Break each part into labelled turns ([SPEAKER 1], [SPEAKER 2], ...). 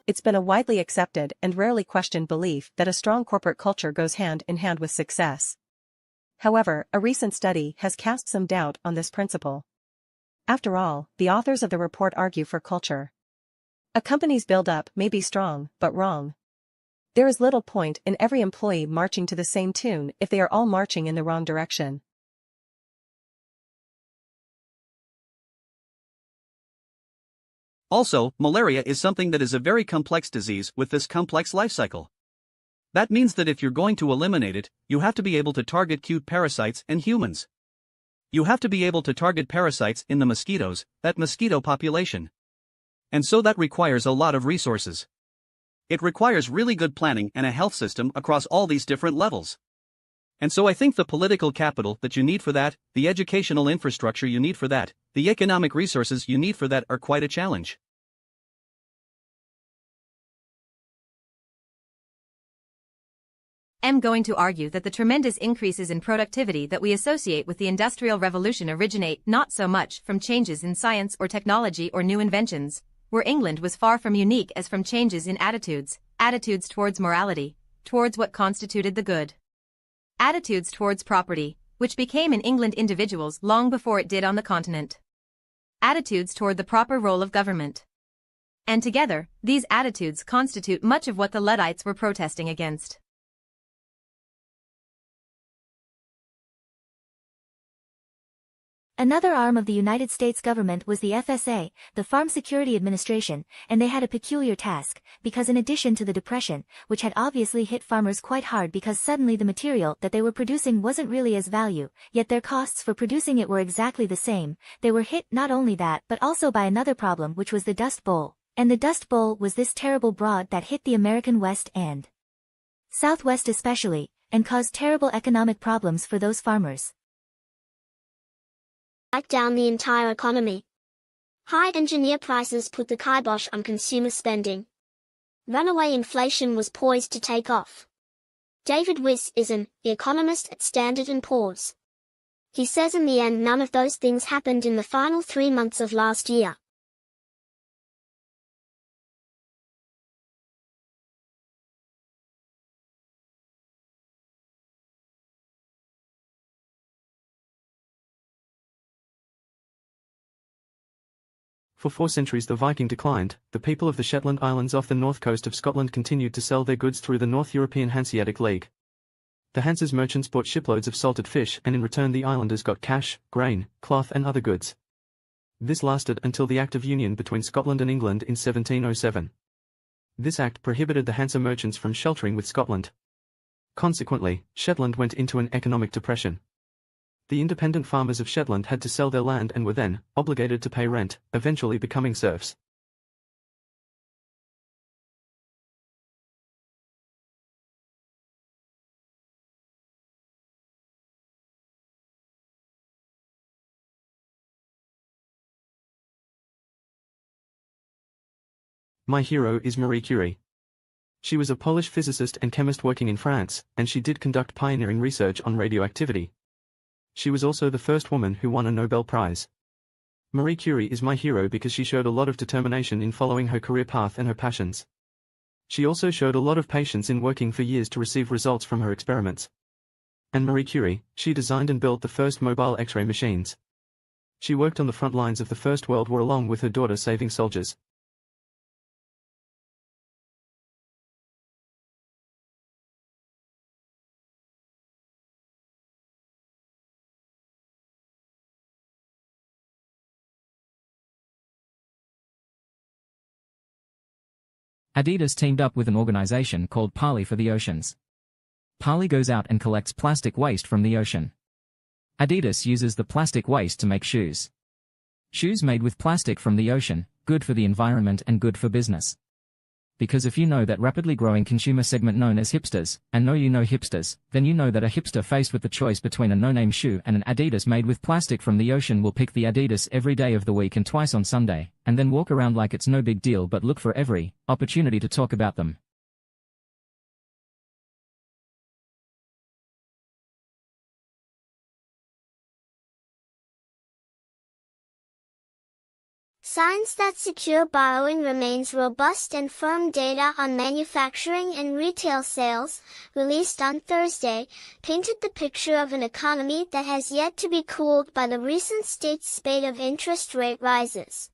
[SPEAKER 1] it's been a widely accepted and rarely questioned belief that a strong corporate culture goes hand in hand with success. However, a recent study has cast some doubt on this principle. After all, the authors of the report argue for culture. A company's build-up may be strong, but wrong. There is little point in every employee marching to the same tune if they are all marching in the wrong direction.
[SPEAKER 2] Also, malaria is something that is a very complex disease with this complex life cycle. That means that if you're going to eliminate it, you have to be able to target cute parasites and humans. You have to be able to target parasites in the mosquitoes, that mosquito population. And so that requires a lot of resources. It requires really good planning and a health system across all these different levels. And so I think the political capital that you need for that, the educational infrastructure you need for that, the economic resources you need for that are quite a challenge.
[SPEAKER 3] I'm going to argue that the tremendous increases in productivity that we associate with the Industrial Revolution originate not so much from changes in science or technology or new inventions, where England was far from unique, as from changes in attitudes towards morality, towards what constituted the good. Attitudes towards property, which became in England individuals long before it did on the continent. Attitudes toward the proper role of government. And together, these attitudes constitute much of what the Luddites were protesting against.
[SPEAKER 4] Another arm of the United States government was the FSA, the Farm Security Administration, and they had a peculiar task, because in addition to the Depression, which had obviously hit farmers quite hard because suddenly the material that they were producing wasn't really as value, yet their costs for producing it were exactly the same, they were hit not only that but also by another problem, which was the Dust Bowl. And the Dust Bowl was this terrible broad that hit the American West and Southwest especially, and caused terrible economic problems for those farmers.
[SPEAKER 5] Down the entire economy. High engineer prices put the kibosh on consumer spending. Runaway inflation was poised to take off. David Weiss is an economist at Standard & Poor's. He says in the end none of those things happened in the final 3 months of last year.
[SPEAKER 6] For 4 centuries the Viking declined, the people of the Shetland Islands off the north coast of Scotland continued to sell their goods through the North European Hanseatic League. The Hanse's merchants bought shiploads of salted fish, and in return the islanders got cash, grain, cloth and other goods. This lasted until the Act of Union between Scotland and England in 1707. This act prohibited the Hanse merchants from sheltering with Scotland. Consequently, Shetland went into an economic depression. The independent farmers of Shetland had to sell their land and were then obligated to pay rent, eventually becoming serfs. My hero is Marie Curie. She was a Polish physicist and chemist working in France, and she did conduct pioneering research on radioactivity. She was also the first woman who won a Nobel Prize. Marie Curie is my hero because she showed a lot of determination in following her career path and her passions. She also showed a lot of patience in working for years to receive results from her experiments. And Marie Curie, she designed and built the first mobile X-ray machines. She worked on the front lines of the First World War along with her daughter saving soldiers.
[SPEAKER 7] Adidas teamed up with an organization called Parley for the Oceans. Parley goes out and collects plastic waste from the ocean. Adidas uses the plastic waste to make shoes. Shoes made with plastic from the ocean, good for the environment and good for business. Because if you know that rapidly growing consumer segment known as hipsters, and know you know hipsters, then you know that a hipster faced with the choice between a no-name shoe and an Adidas made with plastic from the ocean will pick the Adidas every day of the week and twice on Sunday, and then walk around like it's no big deal but look for every opportunity to talk about them.
[SPEAKER 5] Signs that secure borrowing remains robust and firm data on manufacturing and retail sales, released on Thursday, painted the picture of an economy that has yet to be cooled by the recent state's spate of interest rate rises.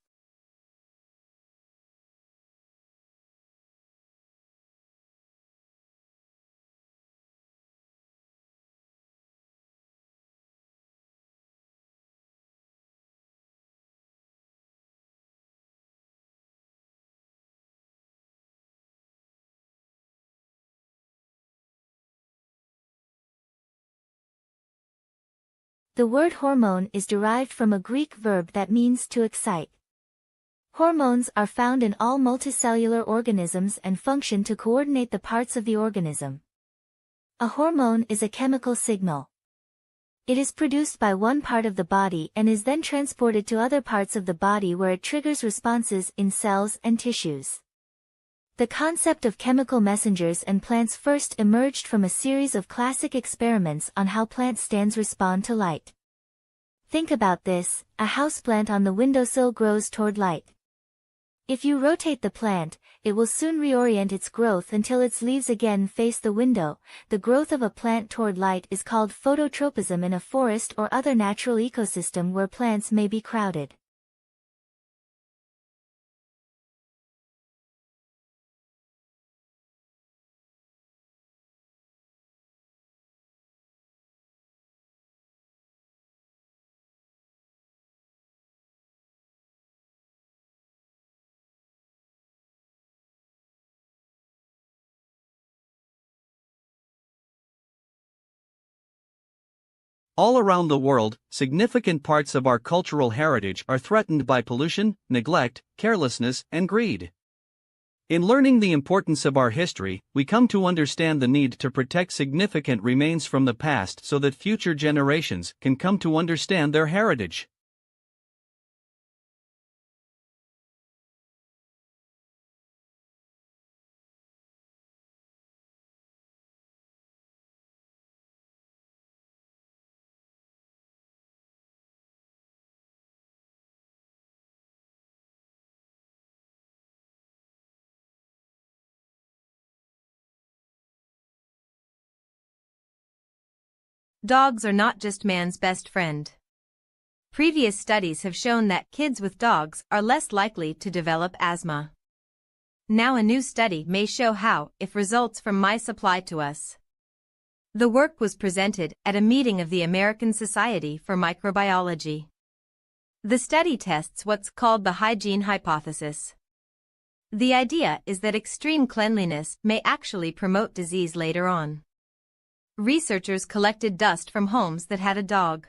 [SPEAKER 4] The word hormone is derived from a Greek verb that means to excite. Hormones are found in all multicellular organisms and function to coordinate the parts of the organism. A hormone is a chemical signal. It is produced by one part of the body and is then transported to other parts of the body where it triggers responses in cells and tissues. The concept of chemical messengers and plants first emerged from a series of classic experiments on how plant stands respond to light. Think about this: a houseplant on the windowsill grows toward light. If you rotate the plant, it will soon reorient its growth until its leaves again face the window. The growth of a plant toward light is called phototropism in a forest or other natural ecosystem where plants may be crowded.
[SPEAKER 2] All around the world, significant parts of our cultural heritage are threatened by pollution, neglect, carelessness, and greed. In learning the importance of our history, we come to understand the need to protect significant remains from the past so that future generations can come to understand their heritage.
[SPEAKER 3] Dogs are not just man's best friend. Previous studies have shown that kids with dogs are less likely to develop asthma. Now a new study may show how, if results from mice apply to us. The work was presented at a meeting of the American Society for Microbiology. The study tests what's called the hygiene hypothesis. The idea is that extreme cleanliness may actually promote disease later on. Researchers collected dust from homes that had a dog.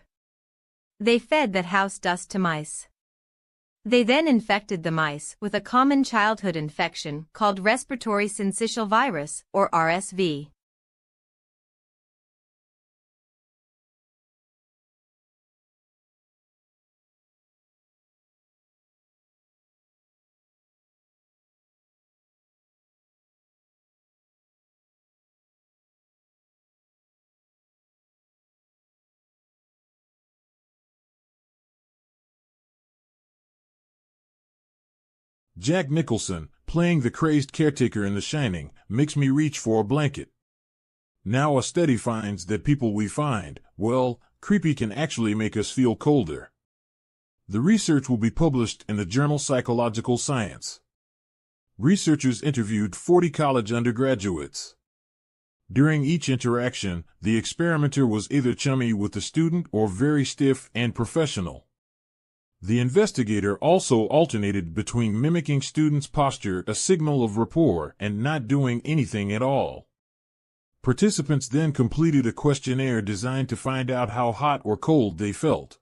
[SPEAKER 3] They fed that house dust to mice. They then infected the mice with a common childhood infection called respiratory syncytial virus, or RSV.
[SPEAKER 8] Jack Nicholson, playing the crazed caretaker in The Shining, makes me reach for a blanket. Now a study finds that people we find, well, creepy can actually make us feel colder. The research will be published in the journal Psychological Science. Researchers interviewed 40 college undergraduates. During each interaction, the experimenter was either chummy with the student or very stiff and professional. The investigator also alternated between mimicking students' posture, a signal of rapport, and not doing anything at all. Participants then completed a questionnaire designed to find out how hot or cold they felt.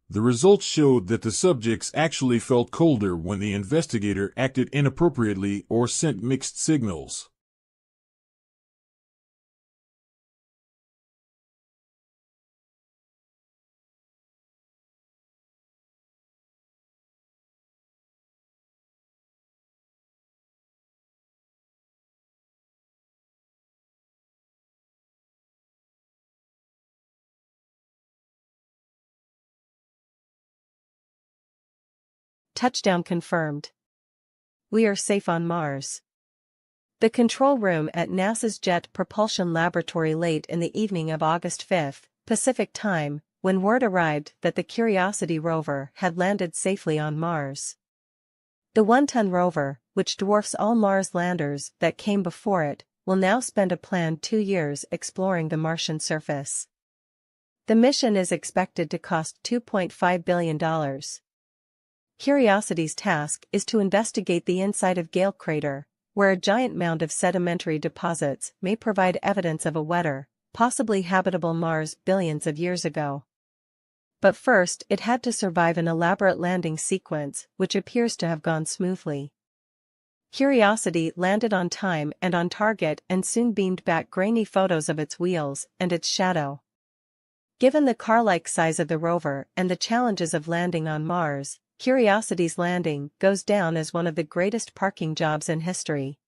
[SPEAKER 8] The results showed that the subjects actually felt colder when the investigator acted inappropriately or sent mixed signals.
[SPEAKER 1] Touchdown confirmed. We are safe on Mars. The control room at NASA's Jet Propulsion Laboratory late in the evening of August 5, Pacific Time, when word arrived that the Curiosity rover had landed safely on Mars. The 1-ton rover, which dwarfs all Mars landers that came before it, will now spend a planned 2 years exploring the Martian surface. The mission is expected to cost $2.5 billion. Curiosity's task is to investigate the inside of Gale Crater, where a giant mound of sedimentary deposits may provide evidence of a wetter, possibly habitable Mars billions of years ago. But first it had to survive an elaborate landing sequence which appears to have gone smoothly. Curiosity landed on time and on target and soon beamed back grainy photos of its wheels and its shadow. Given the car-like size of the rover and the challenges of landing on Mars, Curiosity's landing goes down as one of the greatest parking jobs in history.